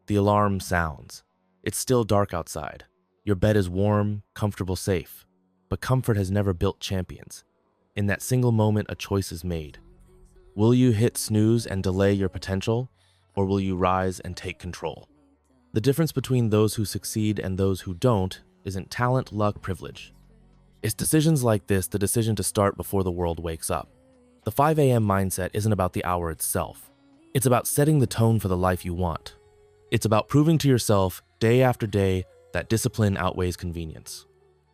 The alarm sounds. It's still dark outside. Your bed is warm, comfortable, safe. But comfort has never built champions. In that single moment, a choice is made. Will you hit snooze and delay your potential, or will you rise and take control? The difference between those who succeed and those who don't isn't talent, luck, privilege. It's decisions like this, the decision to start before the world wakes up. The 5 a.m. mindset isn't about the hour itself. It's about setting the tone for the life you want. It's about proving to yourself day after day that discipline outweighs convenience.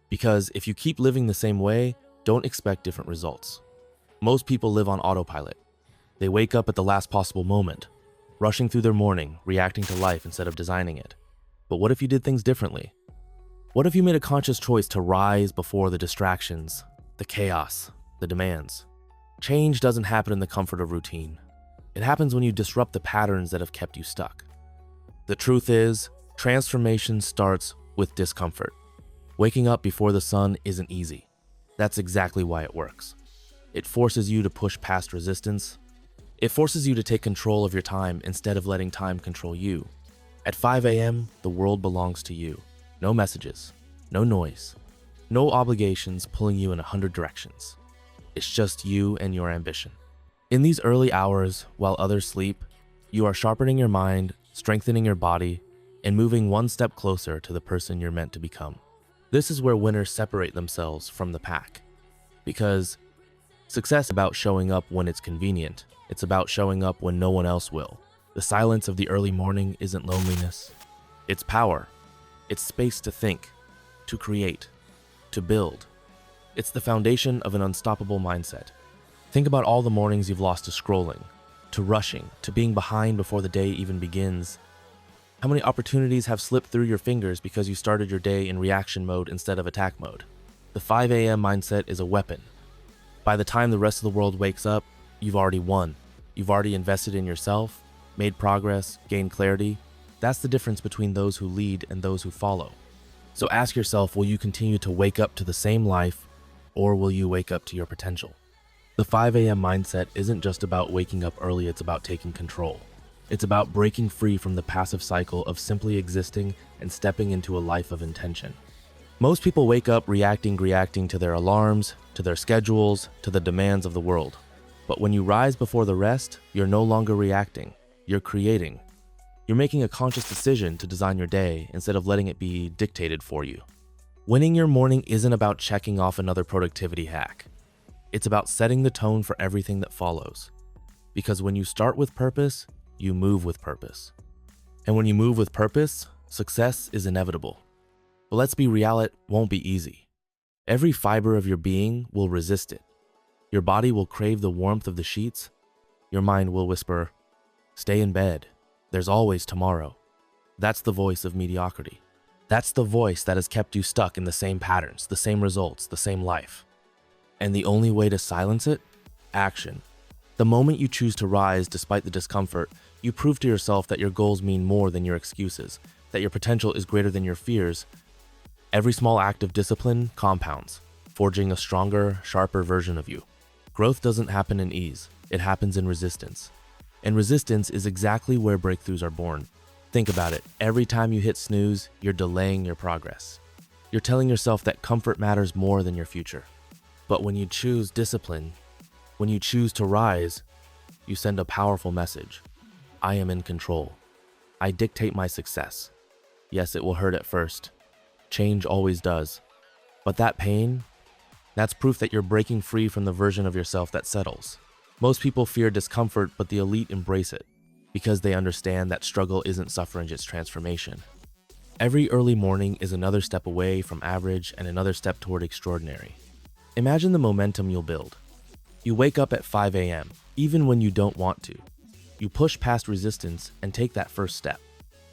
Because if you keep living the same way, don't expect different results. Most people live on autopilot. They wake up at the last possible moment, rushing through their morning, reacting to life instead of designing it. But what if you did things differently? What if you made a conscious choice to rise before the distractions, the chaos, the demands? Change doesn't happen in the comfort of routine. It happens when you disrupt the patterns that have kept you stuck. The truth is, transformation starts with discomfort. Waking up before the sun isn't easy. That's exactly why it works. It forces you to push past resistance. It forces you to take control of your time instead of letting time control you. At 5 a.m., the world belongs to you. No messages, no noise, no obligations pulling you in 100 directions. It's just you and your ambition. In these early hours, while others sleep, you are sharpening your mind, strengthening your body, and moving one step closer to the person you're meant to become. This is where winners separate themselves from the pack. Because success is about showing up when it's convenient. It's about showing up when no one else will. The silence of the early morning isn't loneliness. It's power. It's space to think, to create, to build. It's the foundation of an unstoppable mindset. Think about all the mornings you've lost to scrolling, to rushing, to being behind before the day even begins. How many opportunities have slipped through your fingers because you started your day in reaction mode instead of attack mode? The 5 a.m. mindset is a weapon. By the time the rest of the world wakes up, you've already won. You've already invested in yourself, made progress, gained clarity. That's the difference between those who lead and those who follow. So ask yourself, will you continue to wake up to the same life, or will you wake up to your potential? The 5 a.m. mindset isn't just about waking up early, it's about taking control. It's about breaking free from the passive cycle of simply existing and stepping into a life of intention. Most people wake up reacting to their alarms, to their schedules, to the demands of the world. But when you rise before the rest, you're no longer reacting, you're creating. You're making a conscious decision to design your day instead of letting it be dictated for you. Winning your morning isn't about checking off another productivity hack. It's about setting the tone for everything that follows. Because when you start with purpose, you move with purpose. And when you move with purpose, success is inevitable. But let's be real, it won't be easy. Every fiber of your being will resist it. Your body will crave the warmth of the sheets. Your mind will whisper, "Stay in bed. There's always tomorrow." That's the voice of mediocrity. That's the voice that has kept you stuck in the same patterns, the same results, the same life. And the only way to silence it? Action. The moment you choose to rise despite the discomfort, you prove to yourself that your goals mean more than your excuses, that your potential is greater than your fears. Every small act of discipline compounds, forging a stronger, sharper version of you. Growth doesn't happen in ease, it happens in resistance. And resistance is exactly where breakthroughs are born. Think about it, every time you hit snooze, you're delaying your progress. You're telling yourself that comfort matters more than your future. But when you choose discipline, when you choose to rise, you send a powerful message. I am in control. I dictate my success. Yes, it will hurt at first. Change always does. But that pain, that's proof that you're breaking free from the version of yourself that settles. Most people fear discomfort, but the elite embrace it because they understand that struggle isn't suffering, it's transformation. Every early morning is another step away from average and another step toward extraordinary. Imagine the momentum you'll build. You wake up at 5 a.m., even when you don't want to. You push past resistance and take that first step.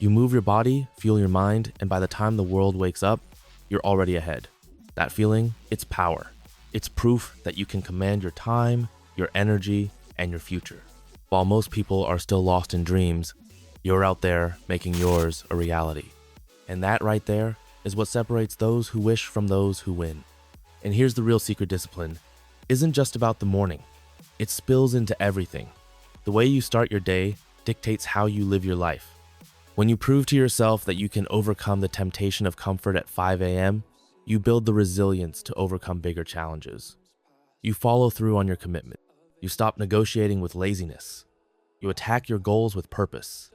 You move your body, fuel your mind, and by the time the world wakes up, you're already ahead. That feeling, it's power. It's proof that you can command your time, your energy, and your future. While most people are still lost in dreams, you're out there making yours a reality. And that right there is what separates those who wish from those who win. And here's the real secret: discipline isn't just about the morning. It spills into everything. The way you start your day dictates how you live your life. When you prove to yourself that you can overcome the temptation of comfort at 5 a.m., you build the resilience to overcome bigger challenges. You follow through on your commitment. You stop negotiating with laziness. You attack your goals with purpose.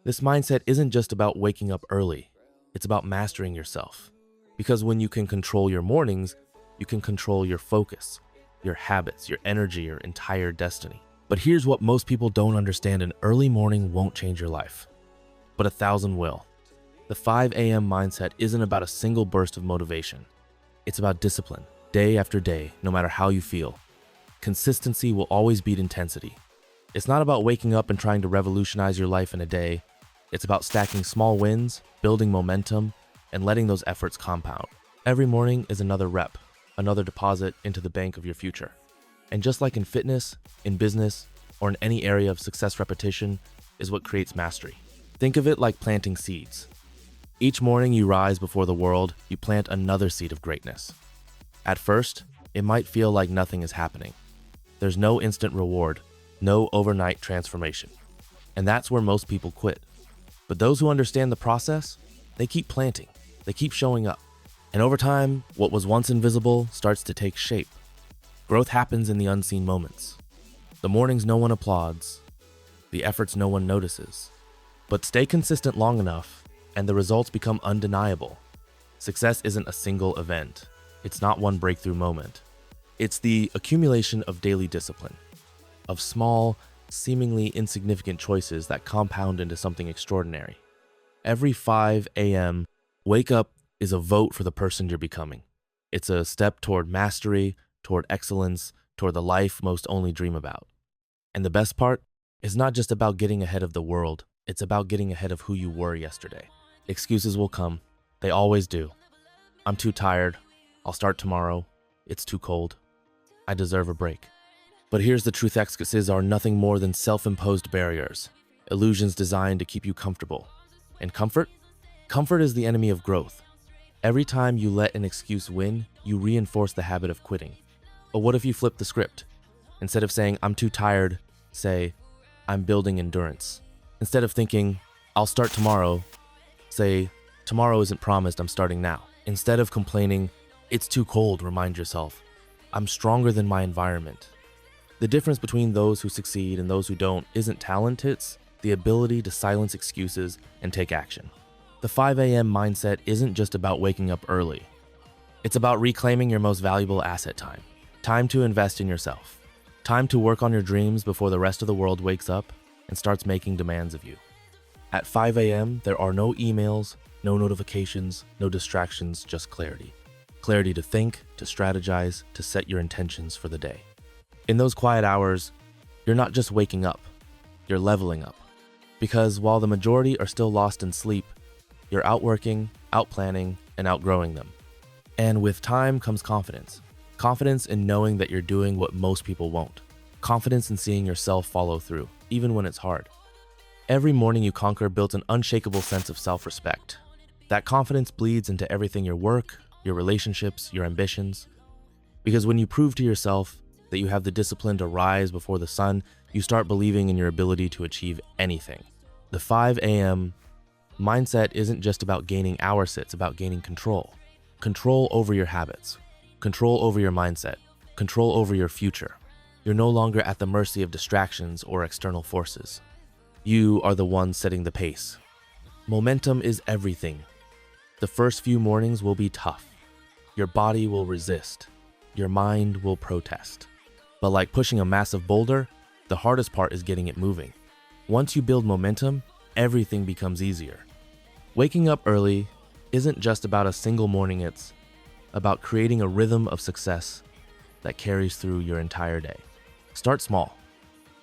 This mindset isn't just about waking up early. It's about mastering yourself. Because when you can control your mornings, you can control your focus, your habits, your energy, your entire destiny. But here's what most people don't understand: an early morning won't change your life, but 1,000 will. The 5 a.m. mindset isn't about a single burst of motivation. It's about discipline, day after day, no matter how you feel. Consistency will always beat intensity. It's not about waking up and trying to revolutionize your life in a day. It's about stacking small wins, building momentum, and letting those efforts compound. Every morning is another rep, another deposit into the bank of your future. And just like in fitness, in business, or in any area of success, repetition is what creates mastery. Think of it like planting seeds. Each morning you rise before the world, you plant another seed of greatness. At first, it might feel like nothing is happening. There's no instant reward, no overnight transformation. And that's where most people quit. But those who understand the process, they keep planting, they keep showing up. And over time, what was once invisible starts to take shape. Growth happens in the unseen moments. The mornings no one applauds, the efforts no one notices. But stay consistent long enough, and the results become undeniable. Success isn't a single event. It's not one breakthrough moment. It's the accumulation of daily discipline, of small, seemingly insignificant choices that compound into something extraordinary. Every 5 a.m., wake up is a vote for the person you're becoming. It's a step toward mastery, toward excellence, toward the life most only dream about. And the best part is not just about getting ahead of the world, it's about getting ahead of who you were yesterday. Excuses will come. They always do. I'm too tired. I'll start tomorrow. It's too cold. I deserve a break. But here's the truth: excuses are nothing more than self-imposed barriers, illusions designed to keep you comfortable. And comfort? Comfort is the enemy of growth. Every time you let an excuse win, you reinforce the habit of quitting. But what if you flip the script? Instead of saying, I'm too tired, say, I'm building endurance. Instead of thinking, I'll start tomorrow, say, tomorrow isn't promised, I'm starting now. Instead of complaining, it's too cold, remind yourself, I'm stronger than my environment. The difference between those who succeed and those who don't isn't talent, it's the ability to silence excuses and take action. The 5 a.m. mindset isn't just about waking up early. It's about reclaiming your most valuable asset: time. Time to invest in yourself. Time to work on your dreams before the rest of the world wakes up and starts making demands of you. At 5 a.m., there are no emails, no notifications, no distractions, just clarity. Clarity to think, to strategize, to set your intentions for the day. In those quiet hours, you're not just waking up, you're leveling up. Because while the majority are still lost in sleep, you're outworking, outplanning, and outgrowing them. And with time comes confidence. Confidence in knowing that you're doing what most people won't. Confidence in seeing yourself follow through, even when it's hard. Every morning you conquer builds an unshakable sense of self-respect. That confidence bleeds into everything: your work, your relationships, your ambitions. Because when you prove to yourself that you have the discipline to rise before the sun, you start believing in your ability to achieve anything. The 5 a.m. mindset isn't just about gaining hours, it's about gaining control. Control over your habits, control over your mindset, control over your future. You're no longer at the mercy of distractions or external forces. You are the one setting the pace. Momentum is everything. The first few mornings will be tough. Your body will resist. Your mind will protest. But like pushing a massive boulder, the hardest part is getting it moving. Once you build momentum, everything becomes easier. Waking up early isn't just about a single morning, it's about creating a rhythm of success that carries through your entire day. Start small.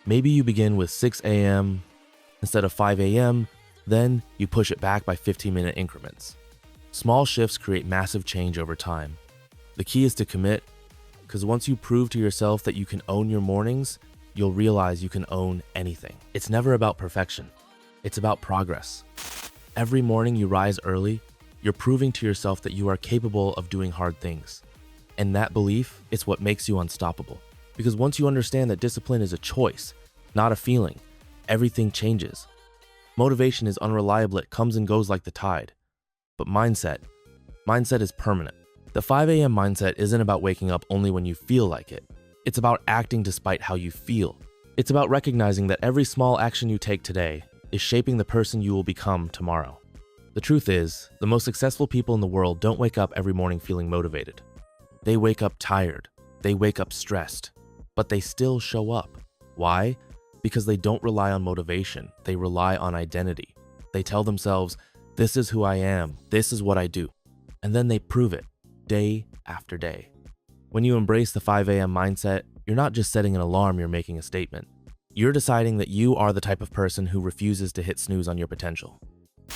Maybe you begin with 6 a.m. instead of 5 a.m., then you push it back by 15-minute increments. Small shifts create massive change over time. The key is to commit, because once you prove to yourself that you can own your mornings, you'll realize you can own anything. It's never about perfection. It's about progress. Every morning you rise early, you're proving to yourself that you are capable of doing hard things. And that belief is what makes you unstoppable. Because once you understand that discipline is a choice, not a feeling, everything changes. Motivation is unreliable, it comes and goes like the tide. But mindset is permanent. The 5 a.m. mindset isn't about waking up only when you feel like it. It's about acting despite how you feel. It's about recognizing that every small action you take today is shaping the person you will become tomorrow. The truth is, the most successful people in the world don't wake up every morning feeling motivated. They wake up tired. They wake up stressed. But they still show up. Why? Because they don't rely on motivation. They rely on identity. They tell themselves, this is who I am. This is what I do. And then they prove it day after day. When you embrace the 5 a.m. mindset, you're not just setting an alarm, you're making a statement. You're deciding that you are the type of person who refuses to hit snooze on your potential.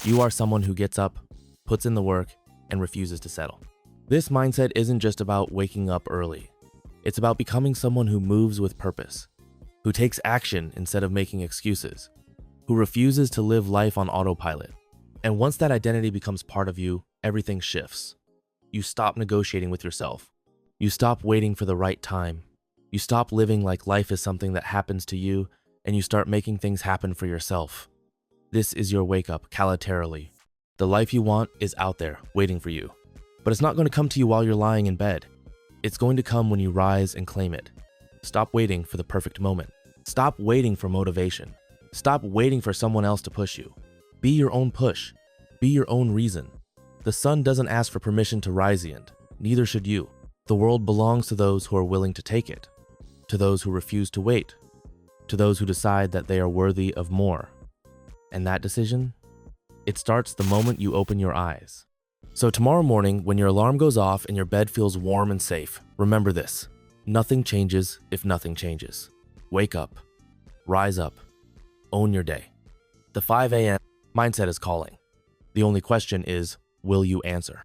You are someone who gets up, puts in the work, and refuses to settle. This mindset isn't just about waking up early. It's about becoming someone who moves with purpose, who takes action instead of making excuses, who refuses to live life on autopilot. And once that identity becomes part of you, everything shifts. You stop negotiating with yourself. You stop waiting for the right time. You stop living like life is something that happens to you, and you start making things happen for yourself. This is your wake up, calaterally. The life you want is out there, waiting for you. But it's not going to come to you while you're lying in bed. It's going to come when you rise and claim it. Stop waiting for the perfect moment. Stop waiting for motivation. Stop waiting for someone else to push you. Be your own push. Be your own reason. The sun doesn't ask for permission to rise yet. Neither should you. The world belongs to those who are willing to take it, to those who refuse to wait, to those who decide that they are worthy of more. And that decision? It starts the moment you open your eyes. So tomorrow morning, when your alarm goes off and your bed feels warm and safe, remember this: nothing changes if nothing changes. Wake up, rise up, own your day. The 5 a.m. mindset is calling. The only question is, will you answer?